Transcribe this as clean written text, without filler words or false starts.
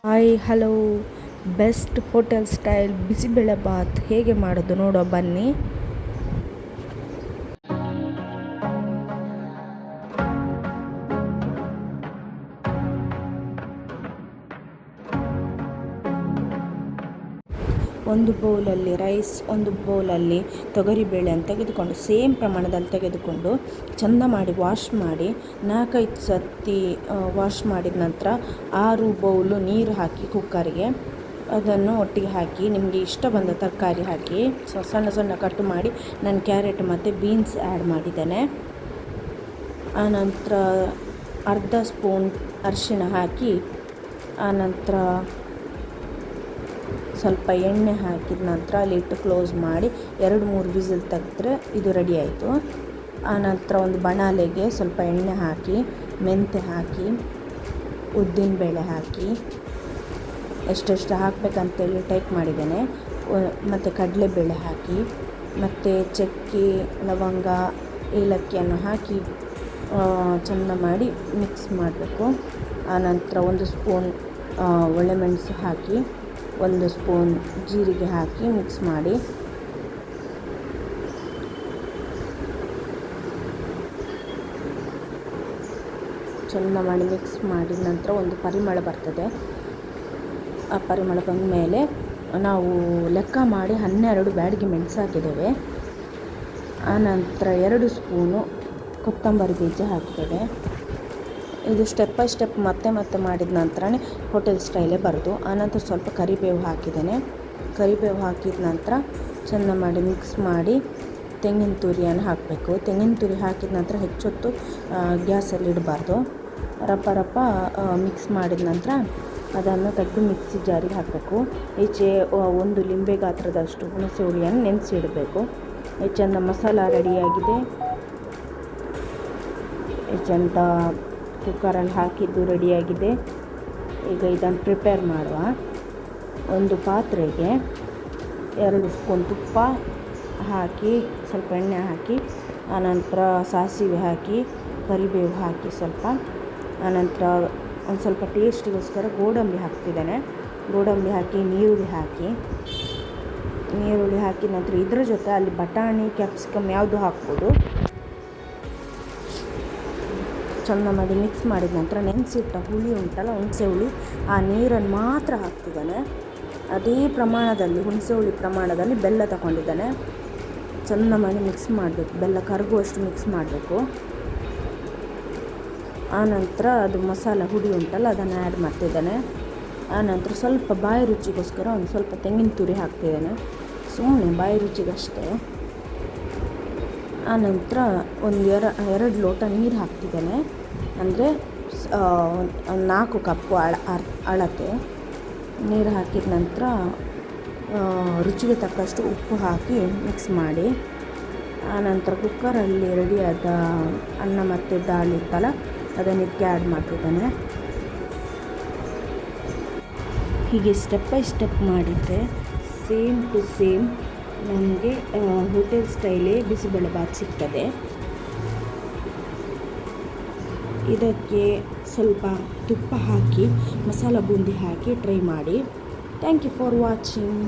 Hi hello, best hotel style bisibele bath ಹೇಗೆ ಮಾಡೋದು ನೋಡೋ ಬನ್ನಿ. ಒಂದು ಬೌಲಲ್ಲಿ ರೈಸ್, ಒಂದು ಬೌಲಲ್ಲಿ ತೊಗರಿಬೇಳೆಯನ್ನು ತೆಗೆದುಕೊಂಡು ಸೇಮ್ ಪ್ರಮಾಣದಲ್ಲಿ ತೆಗೆದುಕೊಂಡು ಚೆಂದ ಮಾಡಿ ವಾಶ್ ಮಾಡಿ 4-5 ಸರ್ತಿ ವಾಶ್ ಮಾಡಿದ ನಂತರ 6 ಬೌಲು ನೀರು ಹಾಕಿ ಕುಕ್ಕರಿಗೆ ಅದನ್ನು ಒಟ್ಟಿಗೆ ಹಾಕಿ ನಿಮಗೆ ಇಷ್ಟ ಬಂದ ತರಕಾರಿ ಹಾಕಿ ಸಣ್ಣ ಸಣ್ಣ ಕಟ್ ಮಾಡಿ ನಾನು ಕ್ಯಾರೆಟ್ ಮತ್ತು ಬೀನ್ಸ್ ಆ್ಯಡ್ ಮಾಡಿದ್ದೇನೆ. ಆನಂತರ ಅರ್ಧ ಸ್ಪೂನ್ ಅರಿಶಿಣ ಹಾಕಿ ಆನಂತರ ಸ್ವಲ್ಪ ಎಣ್ಣೆ ಹಾಕಿದ ನಂತರ ಲಿಡ್ ಕ್ಲೋಸ್ ಮಾಡಿ 2-3 ವಿಸಿಲ್ ತೆಗೆದ್ರೆ ಇದು ರೆಡಿ ಆಯಿತು. ಆನಂತರ ಒಂದು ಬಾಣಲೆಗೆ ಸ್ವಲ್ಪ ಎಣ್ಣೆ ಹಾಕಿ ಮೆಂತ್ಯ ಹಾಕಿ ಉದ್ದಿನಬೇಳೆ ಹಾಕಿ ಎಷ್ಟೆಷ್ಟು ಹಾಕಬೇಕಂತೇಳಿ ಟೈಪ್ ಮಾಡಿದ್ದೇನೆ. ಮತ್ತು ಕಡಲೆಬೇಳೆ ಹಾಕಿ ಮತ್ತು ಚಕ್ಕೆ ಲವಂಗ ಏಲಕ್ಕಿಯನ್ನು ಹಾಕಿ ಚೆಂದ ಮಾಡಿ ಮಿಕ್ಸ್ ಮಾಡಬೇಕು. ಆನಂತರ 1 ಸ್ಪೂನ್ ಒಳ್ಳೆಮೆಣಸು ಹಾಕಿ 1 ಸ್ಪೂನ್ ಜೀರಿಗೆ ಹಾಕಿ ಮಿಕ್ಸ್ ಮಾಡಿ ಚೆಂದ ಮಾಡಿ ಮಿಕ್ಸ್ ಮಾಡಿದ ನಂತರ ಒಂದು ಪರಿಮಳ ಬರ್ತದೆ. ಆ ಪರಿಮಳ ಬಂದ ಮೇಲೆ ನಾವು ಲೆಕ್ಕ ಮಾಡಿ 12 ಬ್ಯಾಡಗಿ ಮೆಣಸು ಹಾಕಿದ್ದೇವೆ. ಆನಂತರ 2 ಸ್ಪೂನು ಕೊತ್ತಂಬರಿ ಬೀಜ ಹಾಕ್ತೇವೆ. ಇದು ಸ್ಟೆಪ್ ಬೈ ಸ್ಟೆಪ್ ಮತ್ತೆ ಮಾಡಿದ ನಂತರನೇ ಹೋಟೆಲ್ ಸ್ಟೈಲೇ ಬರೋದು. ಆನಂತರ ಸ್ವಲ್ಪ ಕರಿಬೇವು ಹಾಕಿದ್ದೇನೆ. ಕರಿಬೇವು ಹಾಕಿದ ನಂತರ ಚೆಂದ ಮಾಡಿ ಮಿಕ್ಸ್ ಮಾಡಿ ತೆಂಗಿನ ತುರಿಯನ್ನು ಹಾಕಬೇಕು. ತೆಂಗಿನ ತುರಿ ಹಾಕಿದ ನಂತರ ಹೆಚ್ಚೊತ್ತು ಗ್ಯಾಸಲ್ಲಿ ಇಡಬಾರ್ದು. ರಪ್ಪ ಮಿಕ್ಸ್ ಮಾಡಿದ ನಂತರ ಅದನ್ನು ತೆಗೆದು ಮಿಕ್ಸಿ ಜಾರಿಗೆ ಹಾಕಬೇಕು. ಈಚೆ 1 ಲಿಂಬೆ ಗಾತ್ರದಷ್ಟು ಹುಣಸೆ ಹುಳಿಯನ್ನು ನೆನೆಸಿಡಬೇಕು. ಚೆಂದ ಮಸಾಲ ರೆಡಿಯಾಗಿದೆ. ಚೆಂದ ಕುಕ್ಕರಲ್ಲಿ ಹಾಕಿದ್ದು ರೆಡಿಯಾಗಿದೆ. ಈಗ ಇದನ್ನು ಪ್ರಿಪೇರ್ ಮಾಡುವ. ಒಂದು ಪಾತ್ರೆಗೆ 2 ಸ್ಪೂನ್ ತುಪ್ಪ ಹಾಕಿ ಸ್ವಲ್ಪ ಎಣ್ಣೆ ಹಾಕಿ ಆನಂತರ ಸಾಸಿವೆ ಹಾಕಿ ಕರಿಬೇವು ಹಾಕಿ ಸ್ವಲ್ಪ ಆನಂತರ ಒಂದು ಸ್ವಲ್ಪ ಟೇಸ್ಟಿಗೋಸ್ಕರ ಗೋಡಂಬಿ ಹಾಕ್ತಿದ್ದೇನೆ. ಗೋಡಂಬಿ ಹಾಕಿ ನೀರುಳ್ಳಿ ಹಾಕಿ ನಂತರ ಇದರ ಜೊತೆ ಅಲ್ಲಿ ಬಟಾಣಿ ಕ್ಯಾಪ್ಸಿಕಮ್ ಯಾವುದು ಹಾಕ್ಬೋದು. ಚೆಂದ ಮಾಡಿ ಮಿಕ್ಸ್ ಮಾಡಿದ ನಂತರ ನೆನೆಸಿಟ್ಟ ಹುಳಿ ಉಂಟಲ್ಲ ಹುಣಸೆ ಹುಳಿ ಆ ನೀರನ್ನು ಮಾತ್ರ ಹಾಕ್ತಿದ್ದಾನೆ. ಅದೇ ಪ್ರಮಾಣದಲ್ಲಿ ಹುಣಸೆ ಹುಳಿ ಪ್ರಮಾಣದಲ್ಲಿ ಬೆಲ್ಲ ತಗೊಂಡಿದ್ದಾನೆ. ಚೆಂದ ಮಾಡಿ ಮಿಕ್ಸ್ ಮಾಡಬೇಕು. ಬೆಲ್ಲ ಕರಗುವಷ್ಟು ಮಿಕ್ಸ್ ಮಾಡಬೇಕು. ಆನಂತರ ಅದು ಮಸಾಲ ಹುಡಿ ಉಂಟಲ್ಲ ಅದನ್ನು ಆ್ಯಡ್ ಮಾಡ್ತಿದ್ದಾನೆ. ಆನಂತರ ಸ್ವಲ್ಪ ಬಾಯಿ ರುಚಿಗೋಸ್ಕರ ಒಂದು ಸ್ವಲ್ಪ ತೆಂಗಿನ ತುರಿ ಹಾಕ್ತಿದ್ದಾನೆ, ಸುಮ್ಮನೆ ಬಾಯಿ ರುಚಿಗಷ್ಟೇ. ಆನಂತರ ಒಂದು 2 ಲೋಟ ನೀರು ಹಾಕ್ತಿದ್ದೇನೆ. ಅಂದರೆ 4 ಕಪ್ಪು ಅಳತೆ ನೀರು ಹಾಕಿದ ನಂತರ ರುಚಿಗೆ ತಕ್ಕಷ್ಟು ಉಪ್ಪು ಹಾಕಿ ಮಿಕ್ಸ್ ಮಾಡಿ ಆನಂತರ ಕುಕ್ಕರಲ್ಲಿ ರೆಡಿಯಾದ ಅನ್ನ ಮತ್ತು ದಾಲ್ ಇತ್ತಲ್ಲ ಅದನ್ನು ಇದಕ್ಕೆ ಆ್ಯಡ್ ಮಾಡ್ತಿದ್ದಾನೆ. ಹೀಗೆ ಸ್ಟೆಪ್ ಬೈ ಸ್ಟೆಪ್ ಮಾಡಿದರೆ ಸೇಮ್ ಟು ಸೇಮ್ ನಮಗೆ ಹೋಟೆಲ್ ಸ್ಟೈಲೇ ಬಿಸಿಬೇಳೆ ಬಾತ್ ಸಿಗ್ತದೆ. ಇದಕ್ಕೆ ಸ್ವಲ್ಪ ತುಪ್ಪ ಹಾಕಿ ಮಸಾಲ ಬೂಂದಿ ಹಾಕಿ ಟ್ರೈ ಮಾಡಿ. Thank you for watching.